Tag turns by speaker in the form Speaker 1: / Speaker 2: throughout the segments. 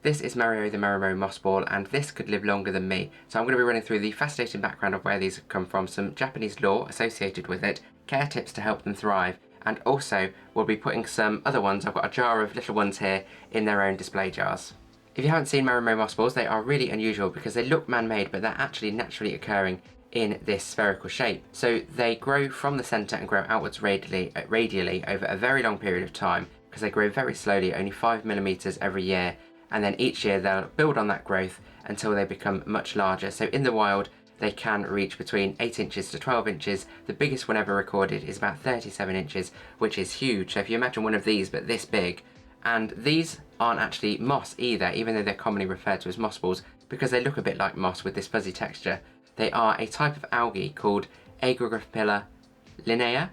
Speaker 1: This is Mario the Marimo Moss Ball, and this could live longer than me. So I'm going to be running through the fascinating background of where these have come from, some Japanese lore associated with it, care tips to help them thrive, and also we'll be putting some other ones. I've got a jar of little ones here in their own display jars. If you haven't seen Marimo Moss Balls, they are really unusual because they look man-made, but they're actually naturally occurring in this spherical shape. So they grow from the centre and grow outwards radially over a very long period of time, because they grow very slowly, only 5mm every year, and then each year they'll build on that growth until they become much larger. So in the wild they can reach between 8 inches to 12 inches. The biggest one ever recorded is about 37 inches, which is huge. So if you imagine one of these but this big, and these aren't actually moss either, even though they're commonly referred to as moss balls, because they look a bit like moss with this fuzzy texture. They are a type of algae called Aigregrapilla linnea.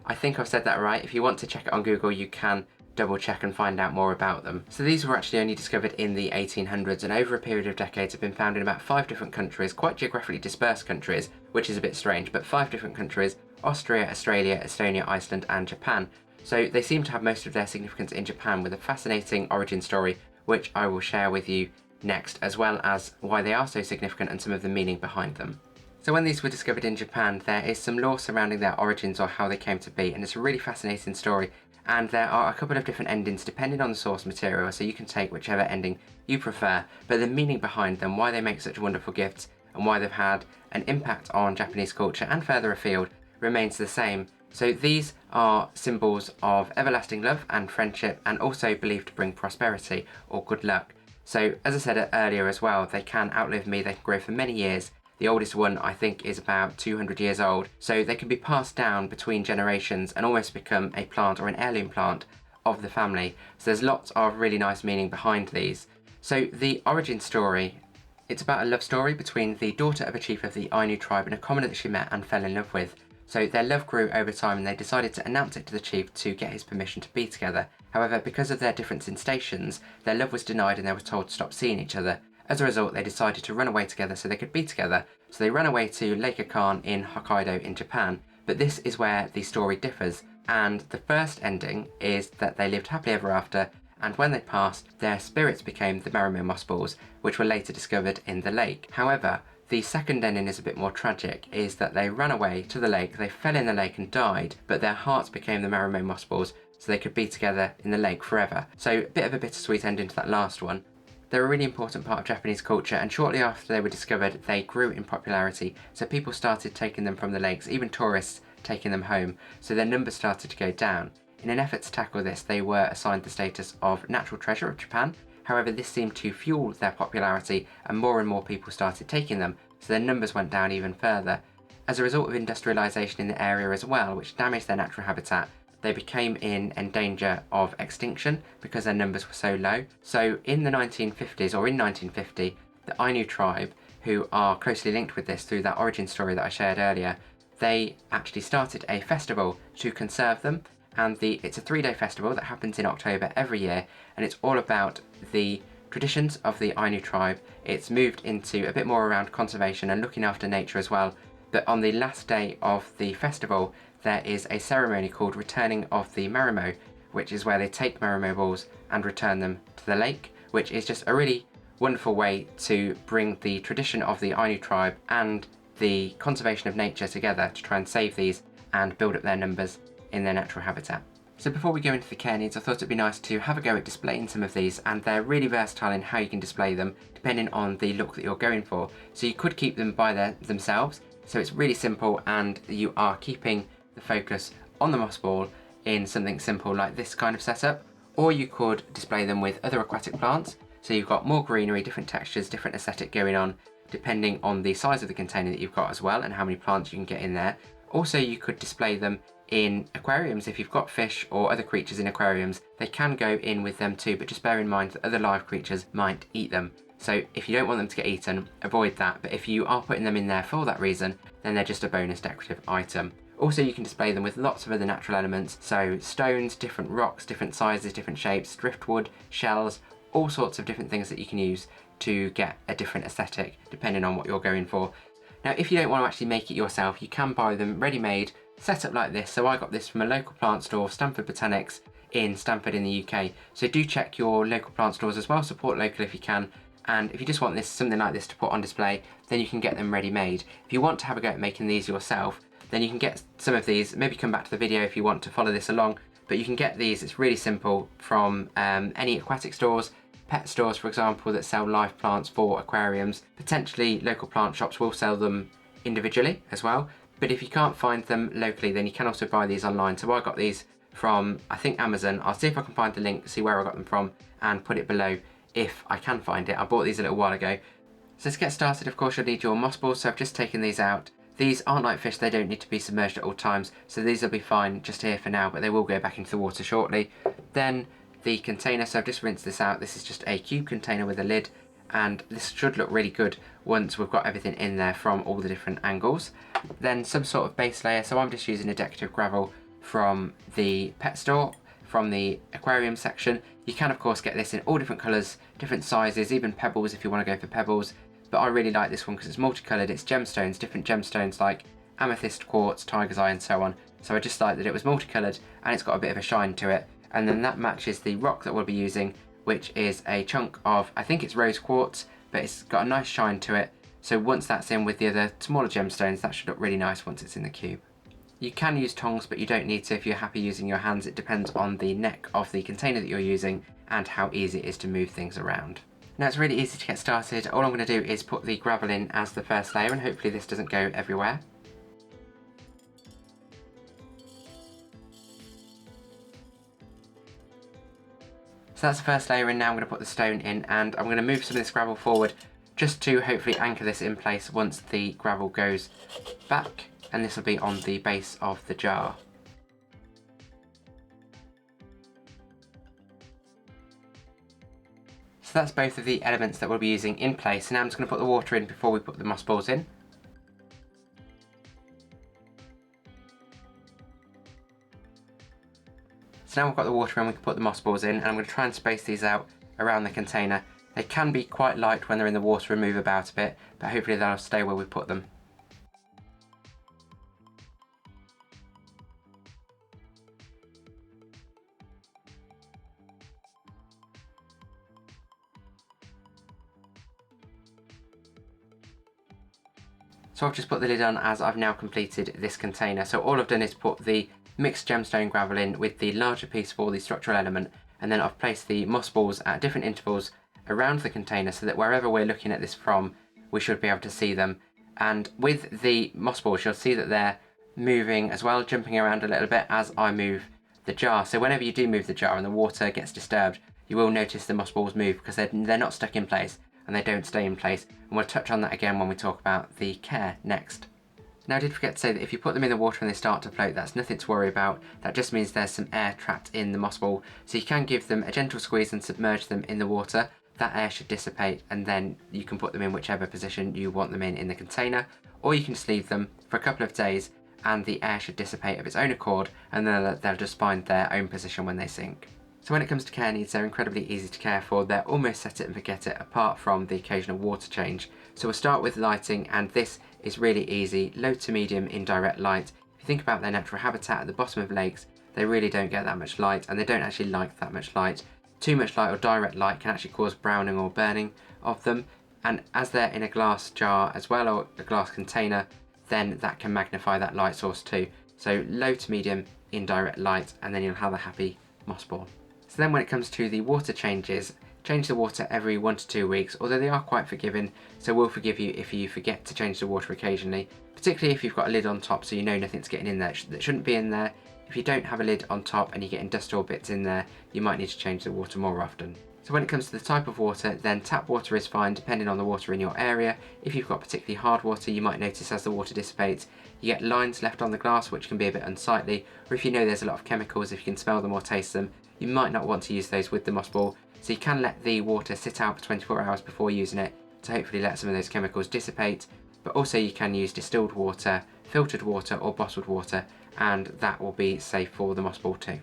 Speaker 1: I think I've said that right. If you want to check it on Google, you can double check and find out more about them. So these were actually only discovered in the 1800s, and over a period of decades have been found in about 5 different countries, quite geographically dispersed countries, which is a bit strange, but 5 different countries: Austria, Australia, Estonia, Iceland and Japan. So they seem to have most of their significance in Japan, with a fascinating origin story which I will share with you next, as well as why they are so significant and some of the meaning behind them. So when these were discovered in Japan, there is some lore surrounding their origins or how they came to be, and it's a really fascinating story. And there are a couple of different endings depending on the source material, so you can take whichever ending you prefer, but the meaning behind them, why they make such wonderful gifts, and why they've had an impact on Japanese culture and further afield, remains the same. So these are symbols of everlasting love and friendship, and also believed to bring prosperity or good luck. So as I said earlier as well, they can outlive me, they can grow for many years. The oldest one I think is about 200 years old, so they can be passed down between generations and almost become a plant or an heirloom plant of the family. So there's lots of really nice meaning behind these. So the origin story, it's about a love story between the daughter of a chief of the Ainu Tribe and a commoner that she met and fell in love with. So their love grew over time, and they decided to announce it to the chief to get his permission to be together. However, because of their difference in stations, their love was denied and they were told to stop seeing each other. As a result, they decided to run away together so they could be together. So they ran away to Lake Akan in Hokkaido in Japan. But this is where the story differs, and the first ending is that they lived happily ever after, and when they passed, their spirits became the Marimo Moss Balls, which were later discovered in the lake. However, the second ending is a bit more tragic, is that they ran away to the lake, they fell in the lake and died, but their hearts became the Marimo Moss Balls, so they could be together in the lake forever. So a bit of a bittersweet ending to that last one. They're a really important part of Japanese culture, and shortly after they were discovered, they grew in popularity, so people started taking them from the lakes, even tourists taking them home, so their numbers started to go down. In an effort to tackle this, they were assigned the status of natural treasure of Japan. However, this seemed to fuel their popularity, and more people started taking them, so their numbers went down even further. As a result of industrialisation in the area as well, which damaged their natural habitat, they became in danger of extinction because their numbers were so low. So in the 1950s, or in 1950, the Ainu Tribe, who are closely linked with this through that origin story that I shared earlier, they actually started a festival to conserve them, and it's a 3-day festival that happens in October every year, and it's all about the traditions of the Ainu Tribe. It's moved into a bit more around conservation and looking after nature as well. But on the last day of the festival, there is a ceremony called Returning of the Marimo, which is where they take Marimo balls and return them to the lake, which is just a really wonderful way to bring the tradition of the Ainu Tribe and the conservation of nature together to try and save these and build up their numbers in their natural habitat. So before we go into the care needs, I thought it'd be nice to have a go at displaying some of these, and they're really versatile in how you can display them depending on the look that you're going for. So you could keep them by themselves, so it's really simple and you are keeping the focus on the moss ball in something simple like this kind of setup, or you could display them with other aquatic plants, so you've got more greenery, different textures, different aesthetic going on depending on the size of the container that you've got as well and how many plants you can get in there. Also, you could display them in aquariums. If you've got fish or other creatures in aquariums, they can go in with them too, but just bear in mind that other live creatures might eat them. So if you don't want them to get eaten, avoid that, but if you are putting them in there for that reason, then they're just a bonus decorative item. Also, you can display them with lots of other natural elements, so stones, different rocks, different sizes, different shapes, driftwood, shells, all sorts of different things that you can use to get a different aesthetic depending on what you're going for. Now, if you don't want to actually make it yourself, you can buy them ready-made, set up like this. So I got this from a local plant store, Stanford Botanics, in Stamford in the UK. So do check your local plant stores as well, support local if you can. And if you just want something like this to put on display, then you can get them ready made. If you want to have a go at making these yourself, then you can get some of these, maybe come back to the video if you want to follow this along, but you can get these, it's really simple, from any aquatic stores, pet stores for example, that sell live plants for aquariums. Potentially local plant shops will sell them individually as well, but if you can't find them locally, then you can also buy these online. So I got these from, I think, Amazon. I'll see if I can find the link, see where I got them from, and put it below if I can find it. I bought these a little while ago. So let's get started. Of course, you'll need your moss balls, so I've just taken these out. These aren't like fish, they don't need to be submerged at all times, so these will be fine just here for now, but they will go back into the water shortly. Then the container, so I've just rinsed this out. This is just a cube container with a lid, and this should look really good once we've got everything in there from all the different angles. Then some sort of base layer, so I'm just using a decorative gravel from the pet store, from the aquarium section. You can of course get this in all different colours, different sizes, even pebbles if you want to go for pebbles. But I really like this one because it's multicoloured, it's gemstones, different gemstones like amethyst, quartz, tiger's eye and so on. So I just like that it was multicoloured and it's got a bit of a shine to it. And then that matches the rock that we'll be using, which is a chunk of, I think it's rose quartz, but it's got a nice shine to it. So once that's in with the other smaller gemstones, that should look really nice once it's in the cube. You can use tongs, but you don't need to if you're happy using your hands. It depends on the neck of the container that you're using and how easy it is to move things around. Now it's really easy to get started. All I'm going to do is put the gravel in as the first layer, and hopefully this doesn't go everywhere. So that's the first layer in. Now I'm going to put the stone in, and I'm going to move some of this gravel forward just to hopefully anchor this in place once the gravel goes back, and this will be on the base of the jar. So that's both of the elements that we'll be using in place. Now I'm just going to put the water in before we put the moss balls in. So now we've got the water in, we can put the moss balls in, and I'm going to try and space these out around the container. They can be quite light when they're in the water and move about a bit, but hopefully they'll stay where we put them. So I've just put the lid on as I've now completed this container. So all I've done is put the mixed gemstone gravel in with the larger piece for the structural element, and then I've placed the moss balls at different intervals around the container so that wherever we're looking at this from, we should be able to see them. And with the moss balls, you'll see that they're moving as well, jumping around a little bit as I move the jar. So whenever you do move the jar and the water gets disturbed, you will notice the moss balls move because they're not stuck in place and they don't stay in place. And we'll touch on that again when we talk about the care next. Now I did forget to say that if you put them in the water and they start to float, that's nothing to worry about. That just means there's some air trapped in the moss ball. So you can give them a gentle squeeze and submerge them in the water. That air should dissipate, and then you can put them in whichever position you want them in the container, or you can just leave them for a couple of days and the air should dissipate of its own accord, and then they'll just find their own position when they sink. So when it comes to care needs, they're incredibly easy to care for. They're almost set it and forget it, apart from the occasional water change. So we'll start with lighting, and this is really easy. Low to medium indirect light. If you think about their natural habitat at the bottom of lakes, they really don't get that much light, and they don't actually like that much light. Too much light or direct light can actually cause browning or burning of them, and as they're in a glass jar as well, or a glass container, then that can magnify that light source too. So low to medium indirect light, and then you'll have a happy moss ball. So then when it comes to the water changes, change the water every 1 to 2 weeks, although they are quite forgiving, so we'll forgive you if you forget to change the water occasionally, particularly if you've got a lid on top so you know nothing's getting in there that shouldn't be in there. If you don't have a lid on top and you're getting dust or bits in there, you might need to change the water more often. So when it comes to the type of water, then tap water is fine depending on the water in your area. If you've got particularly hard water, you might notice as the water dissipates, you get lines left on the glass which can be a bit unsightly, or if you know there's a lot of chemicals, if you can smell them or taste them, you might not want to use those with the moss ball. So you can let the water sit out for 24 hours before using it to hopefully let some of those chemicals dissipate, but also you can use distilled water, filtered water or bottled water, and that will be safe for the moss ball too.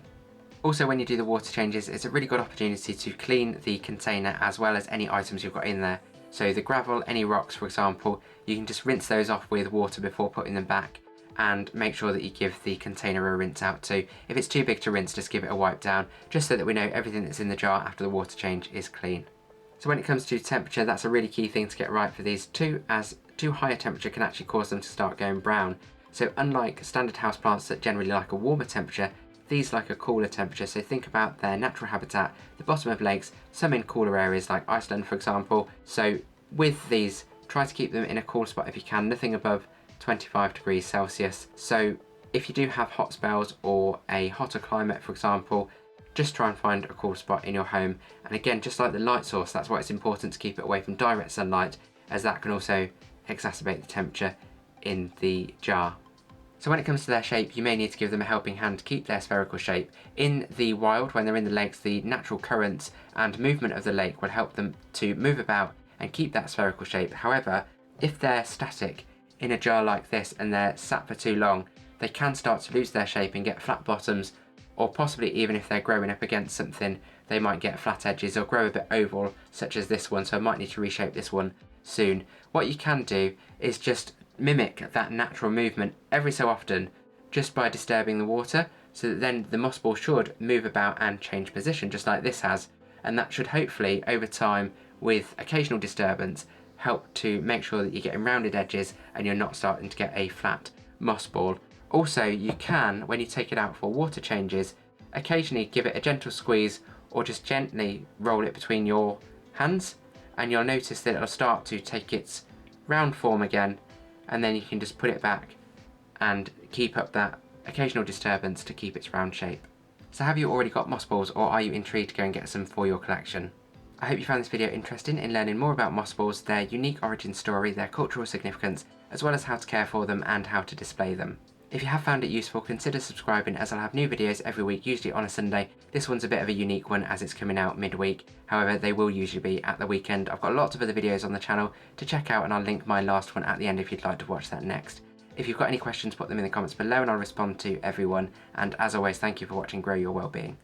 Speaker 1: Also, when you do the water changes, it's a really good opportunity to clean the container as well as any items you've got in there. So the gravel, any rocks for example, you can just rinse those off with water before putting them back, and make sure that you give the container a rinse out too. If it's too big to rinse, just give it a wipe down, just so that we know everything that's in the jar after the water change is clean. So when it comes to temperature, that's a really key thing to get right for these too, as too high a temperature can actually cause them to start going brown. So unlike standard houseplants that generally like a warmer temperature, these like a cooler temperature, so think about their natural habitat, the bottom of lakes, some in cooler areas like Iceland for example. So with these, try to keep them in a cool spot if you can, nothing above 25 degrees Celsius. So if you do have hot spells or a hotter climate for example, just try and find a cool spot in your home. And again, just like the light source, that's why it's important to keep it away from direct sunlight, as that can also exacerbate the temperature in the jar. So when it comes to their shape, you may need to give them a helping hand to keep their spherical shape. In the wild, when they're in the lakes, the natural currents and movement of the lake will help them to move about and keep that spherical shape. However, if they're static in a jar like this and they're sat for too long, they can start to lose their shape and get flat bottoms, or possibly even if they're growing up against something, they might get flat edges or grow a bit oval, such as this one, so I might need to reshape this one soon. What you can do is just mimic that natural movement every so often, just by disturbing the water, so that then the moss ball should move about and change position, just like this has, and that should hopefully, over time, with occasional disturbance, help to make sure that you're getting rounded edges and you're not starting to get a flat moss ball. Also, you can, when you take it out for water changes, occasionally give it a gentle squeeze or just gently roll it between your hands, and you'll notice that it'll start to take its round form again, and then you can just put it back and keep up that occasional disturbance to keep its round shape. So have you already got moss balls, or are you intrigued to go and get some for your collection? I hope you found this video interesting in learning more about moss balls, their unique origin story, their cultural significance, as well as how to care for them and how to display them. If you have found it useful, consider subscribing, as I'll have new videos every week, usually on a Sunday. This one's a bit of a unique one as it's coming out midweek, however they will usually be at the weekend. I've got lots of other videos on the channel to check out, and I'll link my last one at the end if you'd like to watch that next. If you've got any questions, put them in the comments below and I'll respond to everyone, and as always, thank you for watching Grow Your Wellbeing.